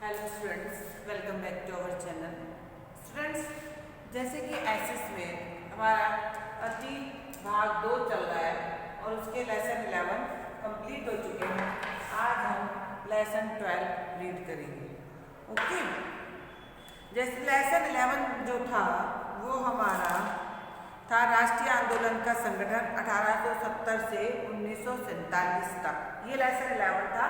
Hello students, welcome back to our channel. Students, जैसे कि SS में हमारा अति भाग 2 चल रहा है और उसके लेसन 11 कंप्लीट हो चुके हैं। आज हम लेसन 12 रीड करेंगे। ओके, जैसे लेसन 11 जो था वो हमारा था राष्ट्रीय आंदोलन का संगठन 1870 से 1947 तक। ये लेसन 11 था।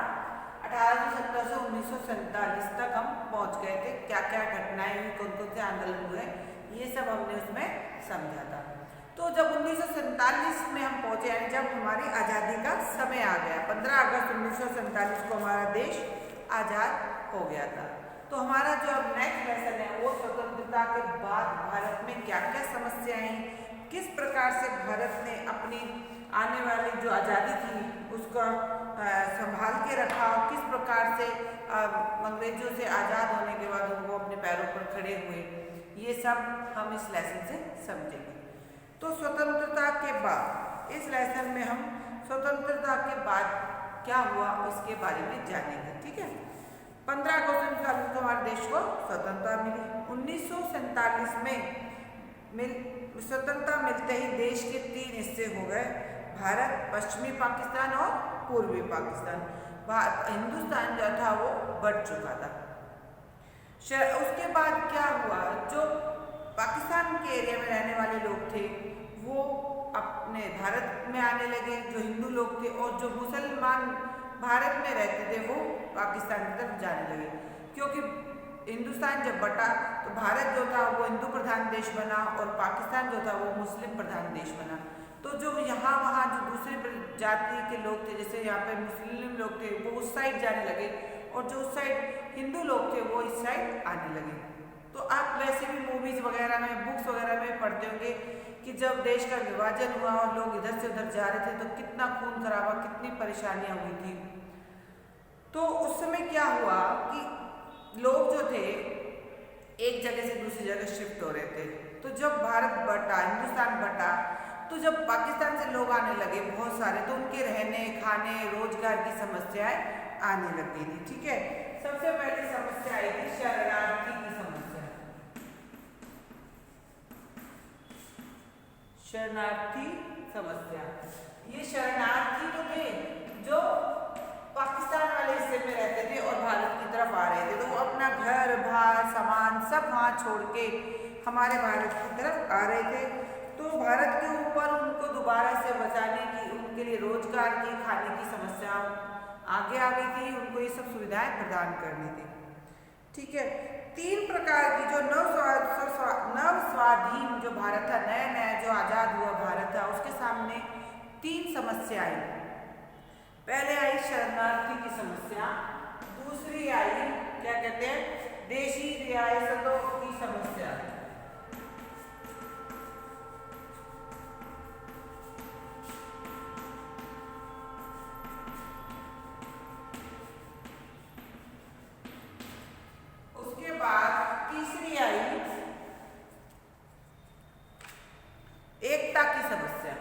1870 से 1947 तक हम पहुंच गए थे। क्या क्या घटनाएं हुई, कौन कौन से आंदोलन हुए, ये सब हमने उसमें समझा था। तो जब 1947 में हम पहुंचे, यानी जब हमारी आज़ादी का समय आ गया, 15 अगस्त 1947 को हमारा देश आज़ाद हो गया था। तो हमारा जो अब नेक्स्ट लेसन है वो स्वतंत्रता के बाद भारत में क्या क्या समस्याएं, किस प्रकार से भारत ने अपनी आने वाली जो आज़ादी थी उसको संभाल के रखा, किस प्रकार से अंग्रेजों से आज़ाद होने के बाद वो अपने पैरों पर खड़े हुए, ये सब हम इस लेसन से समझेंगे। तो स्वतंत्रता के बाद इस लेसन में हम स्वतंत्रता के बाद क्या हुआ उसके बारे में जानेंगे। ठीक है, 15 अगस्त को हमारे देश को स्वतंत्रता मिली। 1947 में स्वतंत्रता मिलते ही देश के 3 हिस्से हो गए, भारत, पश्चिमी पाकिस्तान और पूर्वी पाकिस्तान। हिंदुस्तान जो था वो बढ़ चुका था। उसके बाद क्या हुआ, जो पाकिस्तान के एरिया में रहने वाले लोग थे वो अपने भारत में आने लगे, जो हिंदू लोग थे, और जो मुसलमान भारत में रहते थे वो पाकिस्तान की तरफ जाने लगे। क्योंकि हिंदुस्तान जब बटा तो भारत जो था वो हिंदू प्रधान देश बना और पाकिस्तान जो था वो मुस्लिम प्रधान देश बना। तो जो यहाँ वहाँ जो दूसरे जाति के लोग थे, जैसे यहाँ पे मुस्लिम लोग थे, वो उस साइड जाने लगे, और जो उस साइड हिंदू लोग थे वो इस साइड आने लगे। तो आप वैसे भी मूवीज़ वगैरह में, बुक्स वगैरह में पढ़ते होंगे कि जब देश का विभाजन हुआ और लोग इधर से उधर जा रहे थे तो कितना खून खराबा, कितनी परेशानियाँ हुई थी। तो उस समय क्या हुआ कि लोग जो थे एक जगह से दूसरी जगह शिफ्ट हो रहे थे। तो जब भारत बटा, हिंदुस्तान बटा, तो जब पाकिस्तान से लोग आने लगे बहुत सारे, तो उनके रहने, खाने, रोजगार की समस्याएं आने लग गई थी। ठीक है, सबसे पहली समस्या आई थी शरणार्थी की समस्या। शरणार्थी समस्या, ये शरणार्थी तो थे जो पाकिस्तान वाले हिस्से में रहते थे और भारत की तरफ आ रहे थे। तो वो अपना घर बार सामान सब वहाँ छोड़ के हमारे भारत की तरफ आ रहे थे। तो भारत के ऊपर उनको दोबारा से बचाने की, उनके लिए रोजगार की, खाने की समस्या आगे आ गई थी, उनको ये सब सुविधाएं प्रदान करनी थी। ठीक है, 3 प्रकार की जो नव स्वाधीन जो भारत था, नया नया जो आज़ाद हुआ भारत था, उसके सामने 3 समस्याएं। पहले आई शरणार्थी की समस्या, दूसरी आई क्या कहते हैं, देशी रियासतों की समस्या, उसके बाद तीसरी आई एकता की समस्या।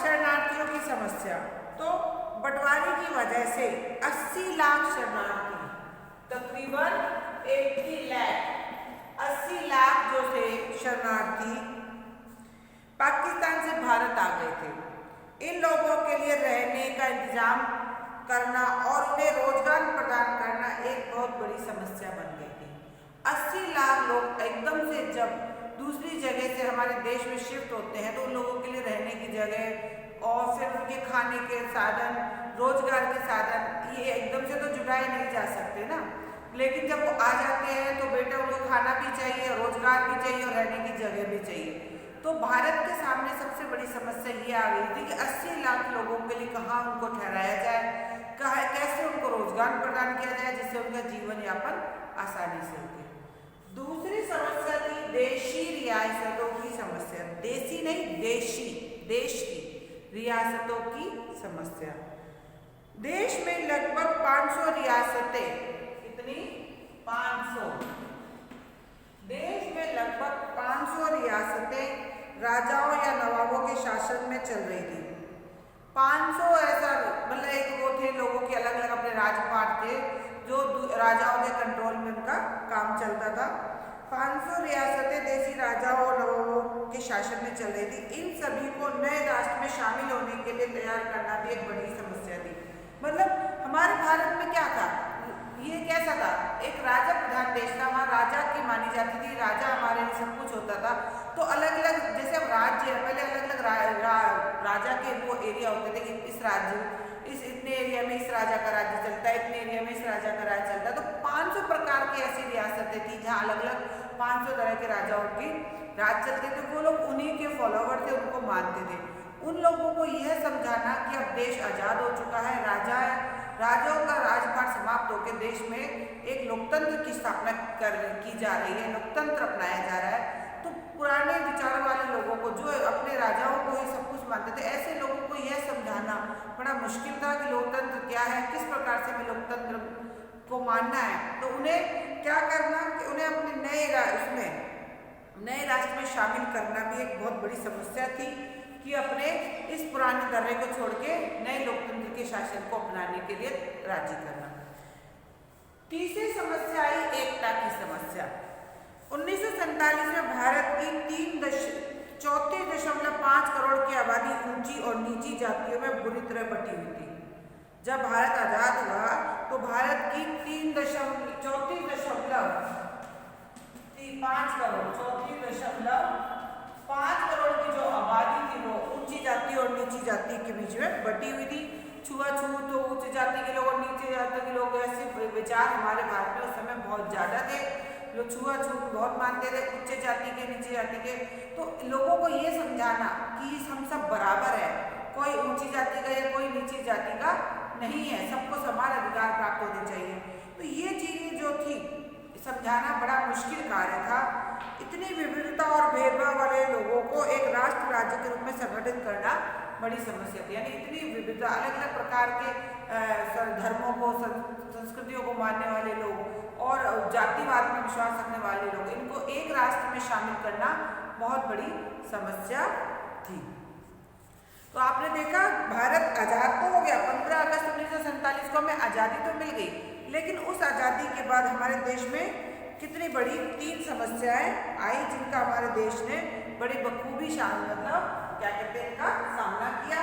शरणार्थियों की समस्या, तो बंटवारे की वजह से 80 लाख शरणार्थी, तकरीबन 80 लाख 80 लाख जो थे शरणार्थी पाकिस्तान से भारत आ गए थे। इन लोगों के लिए रहने का इंतजाम करना और उन्हें रोजगार प्रदान करना एक बहुत बड़ी समस्या बन गई थी। 80 लाख लोग एकदम से जब दूसरी जगह से हमारे देश में शिफ्ट होते हैं तो उन लोगों के लिए रहने की जगह और फिर उनके खाने के साधन, रोजगार के साधन, ये एकदम से तो जुटाए नहीं जा सकते ना। लेकिन जब वो आ जाते हैं तो बेटा उनको खाना भी चाहिए, रोजगार भी चाहिए और रहने की जगह भी चाहिए। तो भारत के सामने सबसे बड़ी समस्या ये आ गई थी कि 80 लाख लोगों के लिए कहाँ उनको ठहराया जाए, कैसे उनको रोजगार प्रदान किया जाए जिससे उनका जीवन यापन आसानी से हो। दूसरी समस्या थी देशी रियासतों की समस्या, देसी नहीं देशी, देश की रियासतों की समस्या। देश में लगभग 500 रियासतें, कितनी 500। देश में लगभग 500 रियासतें राजाओं या नवाबों के शासन में चल रही थी। 500 ऐसा मतलब एक वो थे, लोगों के अलग अलग अपने राजपाट थे जो राजाओं के कंट्रोल में उनका काम चलता था। 500 रियासतें देसी राजाओं और नवाबों के शासन में चल रही थी। इन सभी को नए राष्ट्र में शामिल होने के लिए तैयार करना भी एक बड़ी समस्या थी। मतलब हमारे भारत में क्या था, ये कैसा था, एक राजा प्रधान देश था, वहाँ राजा की मानी जाती थी, राजा हमारे लिए सब कुछ होता था। तो अलग अलग जैसे अब राज्य है, पहले अलग अलग राजा के वो एरिया होते थे कि इस राज्य इस इतने एरिया में इस राजा का राज्य चलता है, इतने एरिया में इस राजा का राज्य चलता है। तो 500 प्रकार की ऐसी रियासतें थी जहाँ अलग अलग 500 तरह के राजाओं के राज चलते थे। वो लोग उन्हीं के फॉलोवर थे, उनको मानते थे। उन लोगों को यह समझाना कि अब देश आज़ाद हो चुका है, राजाओं का राजपाट समाप्त होकर देश में एक लोकतंत्र की स्थापना की जा रही है, लोकतंत्र अपनाया जा रहा है। तो पुराने विचारों वाले लोगों को जो अपने राजाओं को ही सब कुछ मानते थे, ऐसे लोगों को यह समझाना बड़ा मुश्किल था कि लोकतंत्र क्या है, किस प्रकार से हमें लोकतंत्र को मानना है। तो उन्हें क्या करना कि उन्हें अपने नए राष्ट्र में शामिल करना भी एक बहुत बड़ी समस्या थी कि अपने इस पुराने दर्रे को छोड़ के नए लोकतंत्र के शासन को अपनाने के लिए राजी करना। तीसरी समस्या आई एकता की समस्या। 1947 में भारत की 34.5 करोड़ की आबादी ऊंची और नीची जातियों में बुरी तरह बटी हुई थी। जब भारत आजाद हुआ तो भारत की 34.5 करोड़ की जो आबादी थी वो ऊंची जाति और नीची जाति के बीच में बटी हुई थी। छुआछूत तो उच्च जाति के लोग और नीचे जाति के लोग, ऐसे विचार हमारे भारत में उस समय बहुत ज़्यादा थे। लोग छुआछूत बहुत मानते थे, उच्च जाति के नीचे जाति के। तो लोगों को ये समझाना कि हम सब बराबर है, कोई ऊंची जाति का या कोई नीची जाति का नहीं है, सबको समान अधिकार प्राप्त होने चाहिए। तो ये चीज़ें जो थी समझाना बड़ा मुश्किल कार्य था। इतनी विविधता और भेदभाव वाले लोगों को एक राष्ट्र राज्य के रूप में संगठित करना बड़ी समस्या थी। यानी इतनी विविधता, अलग अलग प्रकार के धर्मों को, संस्कृतियों को मानने वाले लोग और जातिवाद में विश्वास रखने वाले लोग, इनको एक राष्ट्र में शामिल करना बहुत बड़ी समस्या थी। तो आपने देखा भारत आज़ाद तो हो गया, 15 अगस्त 1947 को हमें आज़ादी तो मिल गई, लेकिन उस आज़ादी के बाद हमारे देश में कितनी बड़ी 3 समस्याएं आई जिनका हमारे देश ने बड़ी बखूबी क्या कहते हैं इनका सामना किया।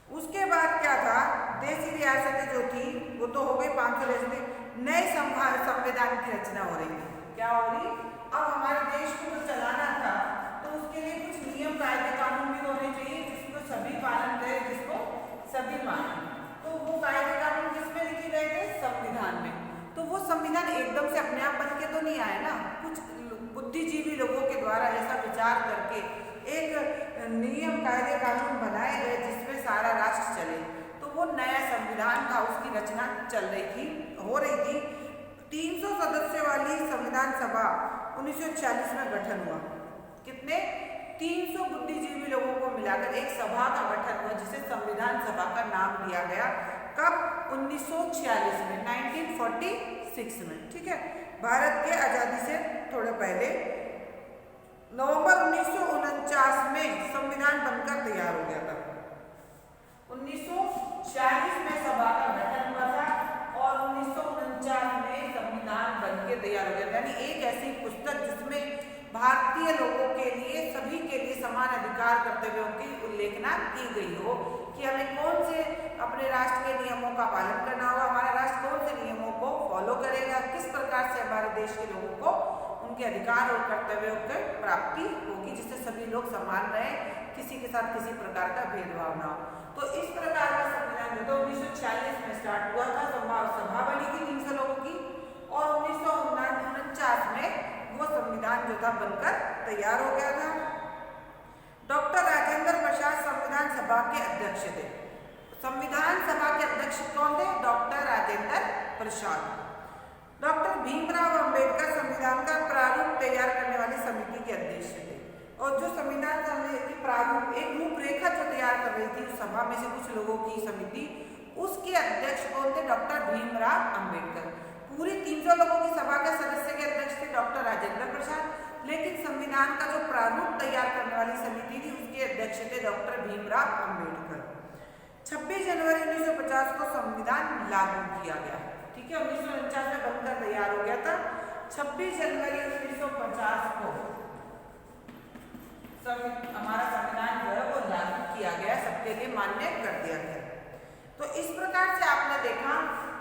उसके बाद क्या था, देसी रियासतें जो थी वो तो हो गई 500 रियासतें, नए संविधान की रचना हो रही थी। क्या हो रही, अब हमारे देश को जो चलाना था तो उसके लिए कुछ नियम कायदे कानून भी होने चाहिए जिसको सभी पालन करें, जिसको सभी माने। तो वो कायदे कानून किसमें लिखे गए थे, संविधान में। तो वो संविधान एकदम से अपने आप बन के तो नहीं आया ना, कुछ बुद्धिजीवी लोगों के द्वारा ऐसा विचार करके एक नियम कायदे कानून बनाए गए जिसमें सारा राष्ट्र चले। तो वो नया संविधान था, उसकी रचना हो रही थी। 300 सदस्यों वाली संविधान सभा 1946 में गठन हुआ। कितने, 300 बुद्धिजीवी लोगों को मिलाकर एक सभा का गठन हुआ जिसे संविधान सभा का नाम दिया गया। कब, 1946 में, 1946 में, ठीक है, भारत के आज़ादी से थोड़ा पहले। नवंबर 1949 में संविधान बनकर तैयार हो गया था। 1946 में सभा का गठन हुआ था और 1949 में संविधान बनकर तैयार हो गया था। यानी एक ऐसी पुस्तक जिसमें भारतीय लोगों के लिए, सभी के लिए समान अधिकार कर्तव्यों की उल्लेखना की गई हो कि हमें कौन से अपने राष्ट्र के नियमों का पालन करना होगा, हमारा राष्ट्र कौन से नियमों को फॉलो करेगा, किस प्रकार से हमारे देश के लोगों को उनके अधिकार और कर्तव्यों की प्राप्ति होगी जिससे सभी लोग समान रहे, किसी के साथ किसी प्रकार का भेदभाव ना हो। तो इस प्रकार का संविधान जो था 1946 में स्टार्ट हुआ था, सभा बनी थी 300 लोगों की, और 1949 में वो संविधान जो था बनकर तैयार हो गया था। डॉक्टर राजेंद्र प्रसाद संविधान सभा के अध्यक्ष थे। संविधान सभा के अध्यक्ष कौन थे, डॉक्टर राजेंद्र प्रसाद। डॉक्टर भीमराव अंबेडकर संविधान का प्रारूप तैयार करने वाली समिति के अध्यक्ष थे। और जो संविधान की प्रारूप, एक रूपरेखा जो तैयार कर रही थी उस सभा में से कुछ लोगों की समिति, उसके अध्यक्ष कौन थे, डॉक्टर भीमराव अंबेडकर। पूरी 300 लोगों की सभा के सदस्य के अध्यक्ष थे डॉक्टर राजेंद्र प्रसाद, लेकिन संविधान का जो प्रारूप तैयार करने वाली समिति थी उसके अध्यक्ष थे डॉक्टर भीमराव अम्बेडकर। 26 जनवरी 1950 को संविधान लागू किया गया। ठीक है, 1949 में बनकर तैयार हो गया था। 26 जनवरी 1950 को हमारा संविधान जो है वो लागू किया गया, सबके लिए मान्य कर दिया गया। तो इस प्रकार से आपने देखा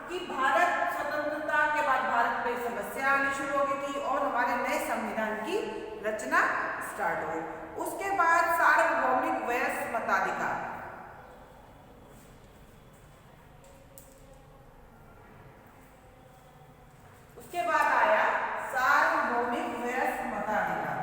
कि भारत स्वतंत्रता के बाद भारत पे समस्या आनी शुरू हो गई थी और हमारे नए संविधान की रचना स्टार्ट हो गई। उसके बाद सार्वभौमिक वयस्क मताधिकार, उसके बाद आया सार्वभौमिक वयस्क मताधिकार।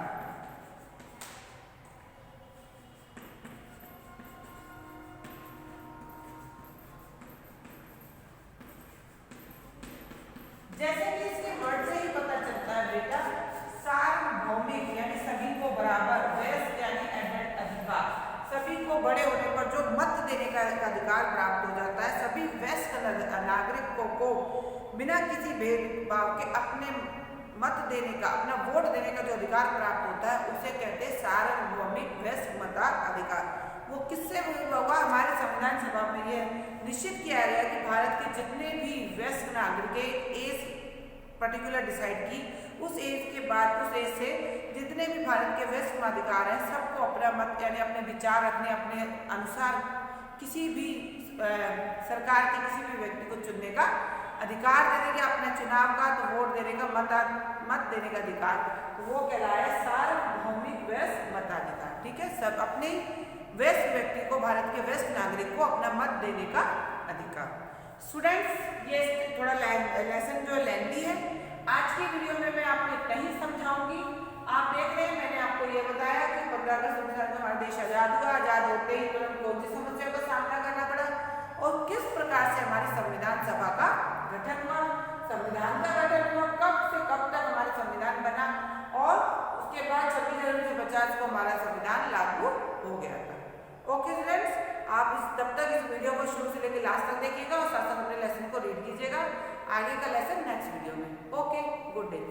जैसे कि इसके वर्ड से ही पता चलता है बेटा, सार्वभौमिक यानी सभी को बराबर, वयस्क यानी एडल्ट अधिकार, सभी को बड़े होने पर जो मत देने का अधिकार प्राप्त हो जाता है, सभी वयस्क नागरिकों को बिना किसी भेदभाव के अपने मत देने का, अपना वोट देने का जो अधिकार प्राप्त होता है उसे कहते हैं सार्वभौमिक वयस्क मताधिकार। वो किससे हुआ? हमारे संविधान सभा में ये निश्चित किया गया कि भारत के जितने भी वयस्क नागरिक एज पर्टिकुलर डिसाइड की, उस एज के बाद उस एज से जितने भी भारत के वयस्क मताधिकार हैं सबको अपना मत यानी अपने विचार रखने, अपने अनुसार किसी भी सरकार के किसी भी व्यक्ति को चुनने का अधिकार दे देंगे, अपने चुनाव का तो वोट देने का मत देने का अधिकार, तो वो कहलाया सार्वभौमिक वयस्क मताधिकार। ठीक है, सब अपने वयस्क व्यक्ति को, भारत के वयस्क नागरिक को अपना मत देने का अधिकार। स्टूडेंट्स, ये थोड़ा लेसन जो लेंथी है, आज की वीडियो में मैं आपको इतना ही समझाऊंगी। आप देख रहे हैं मैंने आपको ये बताया कि 15 अगस्त 1947 में हमारा देश आजाद हुआ, आजाद होते ही तुरंत कौन सी समस्या का सामना करना पड़ा और किस प्रकार से हमारी संविधान सभा का गठन हुआ, संविधान का गठन हुआ, कब से कब तक हमारा संविधान बना और उसके बाद 26 जनवरी 1950 को हमारा संविधान लागू हो गया था। ओके स्टूडेंट्स, आप तब तक इस वीडियो को शुरू से लेकर लास्ट तक देखिएगा और साथ साथ अपने लेसन को रीड कीजिएगा। आगे का लेसन नेक्स्ट वीडियो में। Okay, good day.